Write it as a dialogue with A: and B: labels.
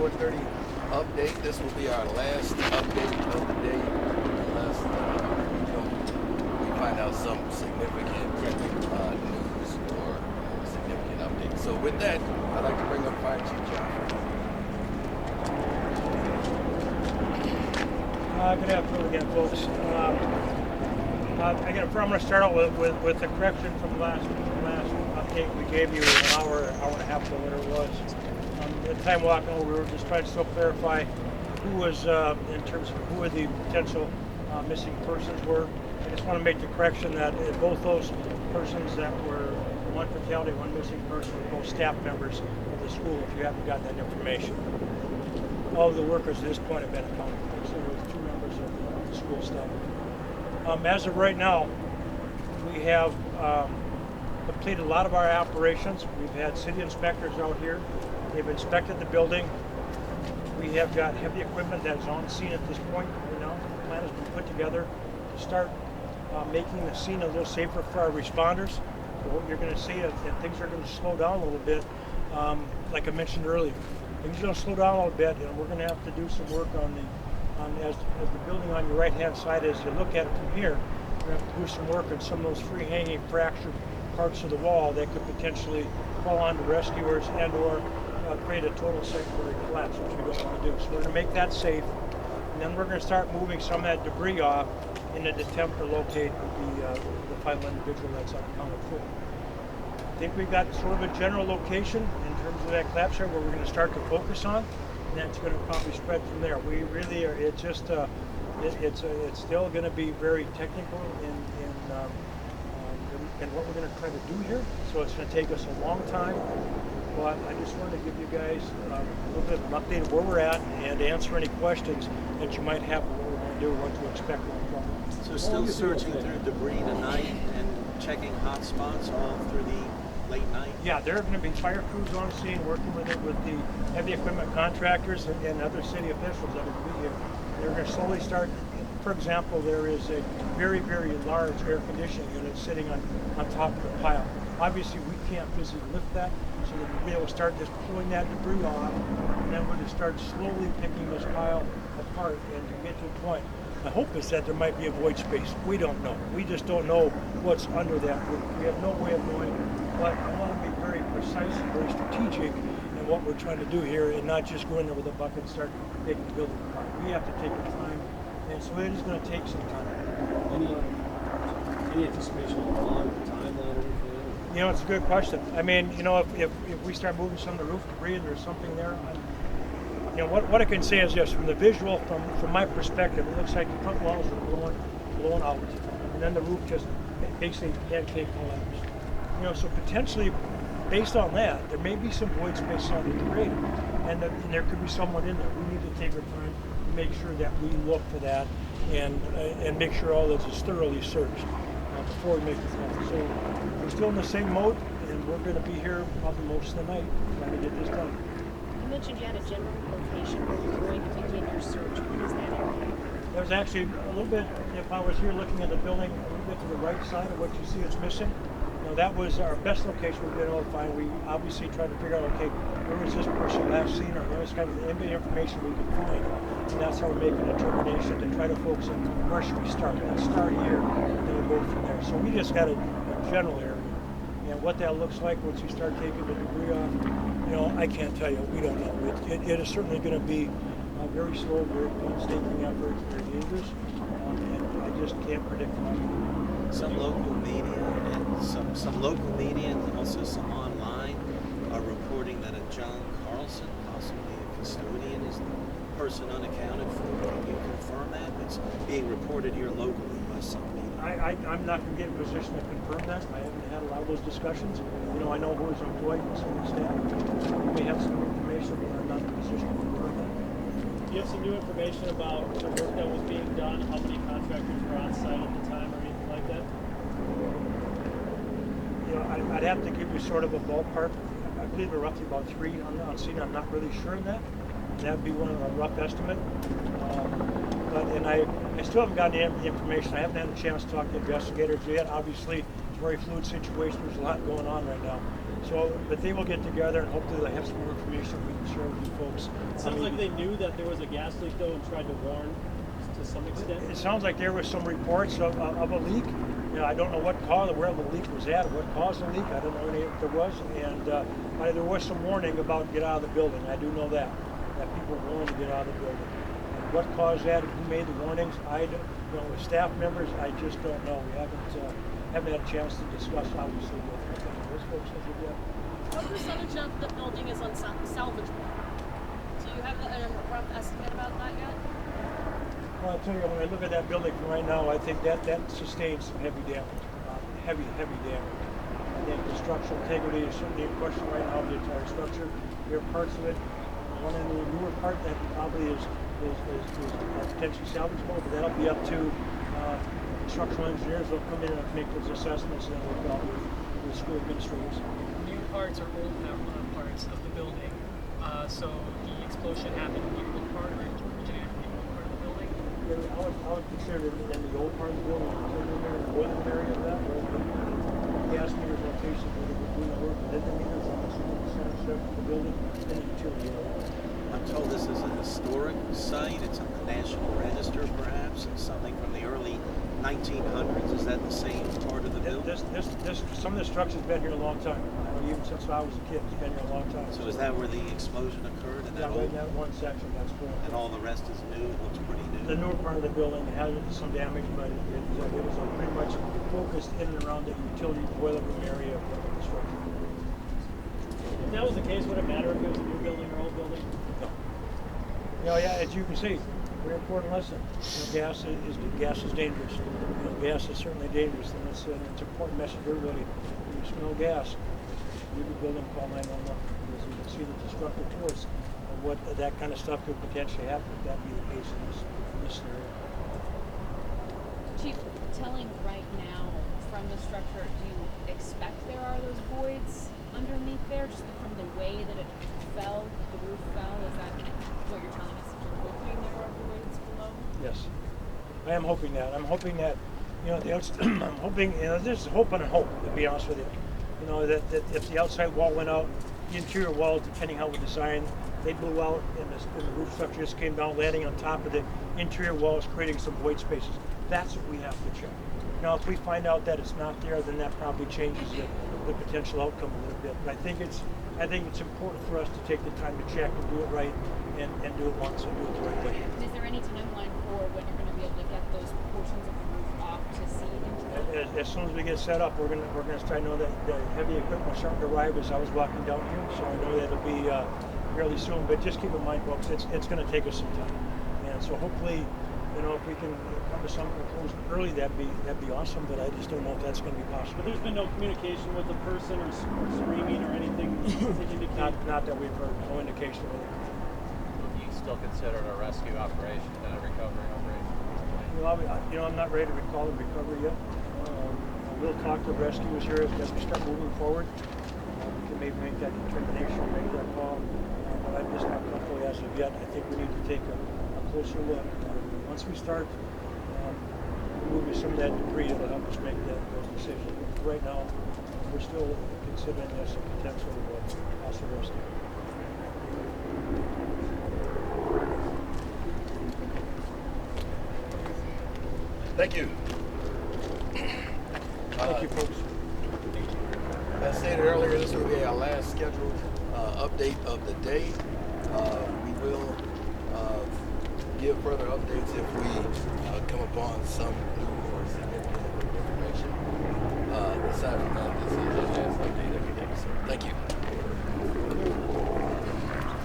A: 4:30 update. This will be our last update of the day, unless we find out some significant news or significant update. So with that, I'd like to bring up Fire Chief John.
B: Good afternoon again, folks. I'm going to start out with the correction from last update we gave you an hour and a half ago, whatever it was. At the time walking over, we were just trying to still clarify who was, in terms of who the potential missing persons were. I just want to make the correction that both those persons that were one fatality, one missing person, were both staff members of the school, if you haven't gotten that information. All of the workers at this point have been accounted for, so there were 2 members of the school staff. As of right now, we have completed a lot of our operations. We've had city inspectors out here. They've inspected the building. We have got heavy equipment that is on scene at this point. Now, the plan has been put together to start making the scene a little safer for our responders. So what you're going to see is that things are going to slow down a little bit, like I mentioned earlier. Things are going to slow down a little bit, and we're going to have to do some work on as the building on your right-hand side. As you look at it from here, we're going to have to do some work on some of those free-hanging fractured parts of the wall that could potentially fall on the rescuers and or create a total secondary collapse, which we don't want to do. So we're going to make that safe, and then we're going to start moving some of that debris off in an attempt to locate the final individual that's unaccounted for. I think we've got sort of a general location in terms of that collapse area where we're going to start to focus on, and then it's going to probably spread from there. We really are. It's just it's still going to be very technical in what we're going to try to do here. So it's going to take us a long time. But I just wanted to give you guys a little bit of an update of where we're at and answer any questions that you might have of what we're going to do, what to expect going forward.
C: So still searching through debris tonight and checking hot spots all through the late night?
B: Yeah, there are going to be fire crews on scene working with the heavy equipment contractors and other city officials that are going to be here. They're going to slowly start. For example, there is a very, very large air conditioning unit sitting on top of the pile. Obviously, we can't physically lift that, so that we'll be able to start just pulling that debris off, and then we're going to start slowly picking this pile apart and to get to a point. My hope is that there might be a void space. We don't know. We just don't know what's under that roof. We have no way of knowing, but I want to be very precise and very strategic in what we're trying to do here and not just go in there with a bucket and start taking the building apart. We have to take our time, and so it is going to take some time.
D: Any anticipation on the timeline or anything?
B: You know, it's a good question. I mean, you know, if we start moving some of the roof debris and there's something there, you know, what I can say is this: from the visual, from my perspective, it looks like the front walls are blown out, and then the roof just basically pancake collapsed. You know, so potentially, based on that, there may be some void space on the grade, and there could be someone in there. We need to take our time to make sure that we look for that and make sure all this is thoroughly searched before we make the call. So we're still in the same mode, and we're going to be here probably most of the night trying to get this done.
E: You mentioned you had a general location where you're going to begin your search. What is that area?
B: There was actually a little bit, if I was here looking at the building, a little bit to the right side of what you see is missing. You know, that was our best location we've been able to find. We obviously tried to figure out, okay, where was this person last seen, or what was kind of the information we could find. And that's how we're making a determination to try to focus on where should we start. Let's start here, and then we'll go from there. So we just got a general area. And what that looks like once you start taking the debris off, you know, I can't tell you. We don't know. It is certainly going to be a very slow, very painstaking effort, very dangerous, and I just can't predict it.
C: Some local media and also some online are reporting that a John Carlson, possibly a custodian, is the person unaccounted for. Can you confirm that? It's being reported here locally by some media.
B: I'm not going to get in a position to confirm that. I haven't had a lot of those discussions. You know, I know who is employed and some of the staff. We may have some information, but I'm not in a position to confirm that.
F: Do you have some new information about the work that was being done, how many contractors were on site at the time, or anything like that?
B: You know, I'd have to give you sort of a ballpark. I believe we're roughly about 3 on scene. I'm not really sure on that. That would be one of a rough estimate. But I still haven't gotten the information. I haven't had a chance to talk to investigators yet. Obviously, it's a very fluid situation. There's a lot going on right now. So, but they will get together and hopefully they'll have some more information we can share with you folks.
F: It sounds like they knew that there was a gas leak though and tried to warn to some extent.
B: It sounds like there was some reports of a leak. You know, I don't know where the leak was at, what caused the leak. I don't know if there was, and there was some warning about get out of the building. I do know that people were warned to get out of the building. And what caused that? Who made the warnings? With staff members, I just don't know. We haven't had a chance to discuss obviously with those folks as of yet.
G: What percentage of the building is unsalvageable? Do you have a rough estimate about that yet?
B: Well, I'll tell you, when I look at that building from right now, I think that sustains some heavy damage, heavy damage. I think the structural integrity is certainly in question right now of the entire structure. There are parts of it, one in the newer part that probably is potentially salvageable, but that'll be up to structural engineers. They'll come in and make those assessments and then work out with school administrators.
H: New parts are old parts of the building. So the explosion happened in the old part or originated from the old part of the building?
B: I would consider it in the old part of the building, the boiler area of that, where the gas meters location, where they were doing the work within the meters on the center of the building, and the utility area.
C: I'm told this is a historic site. It's on the National Register, perhaps. It's something from the early 1900s. Is that the same part of the building?
B: Some of the structure's been here a long time. Even since I was a kid, it's been here a long time.
C: So is that where the explosion occurred? In
B: right in that one section, that's correct.
C: And all the rest is new? It looks pretty new.
B: The newer part of the building had some damage, but it was pretty much focused in and around the utility boiler room area of the structure.
F: If that was the case, would it matter if it was a new building or old building?
B: No. Yeah, as you can see, very important lesson. Gas is dangerous. Gas is certainly dangerous, and it's an important message to everybody. When you smell gas, leave the building, call 911, because you can see the destructive force of what that kind of stuff could potentially happen if that be the case in this scenario.
E: Chief, telling right now from the structure, do you expect there are those voids underneath there, just from the way that it fell, the roof fell? Is that what you're telling us? You're hoping there are voids below?
B: Yes, I am hoping that. I'm hoping that, I'm hoping, there's hope and hope, to be honest with you. That if the outside wall went out, the interior walls, depending how we design, they blew out and the roof structure just came down, landing on top of the interior walls, creating some void spaces. That's what we have to check. Now, if we find out that it's not there, then that probably changes the potential outcome a little bit. But I think it's important for us to take the time to check and do it right and do it once and do it the right way.
E: Is there any timeline for when you're going to be able to get those portions of the roof off to see into it?
B: As soon as we get set up, we're gonna start. I know that the heavy equipment will start to arrive as I was walking down here, so I know that it'll be fairly soon. But just keep in mind, folks, it's going to take us some time, and so hopefully, if we can come to some conclusion early, that'd be awesome. But I just don't know if that's going to be possible.
F: But there's been no communication with the person or screaming or anything to indicate.
B: Not that we've heard. No indication of it.
I: Do you still consider it a rescue operation and a recovery operation?
B: I'm not ready to call it recovery yet. We'll talk to rescuers here as we start moving forward. We can maybe make that determination, make that call. But I'm just not comfortable as of yet. I think we need to take a closer look. Once we start removing some of that debris, it'll help us make those decisions. But right now, we're still considering this a potential possible rescue.
A: Thank you.
B: Thank you, folks.
A: As stated earlier, this will be our last scheduled update of the day. We will give further updates if we come upon some new or significant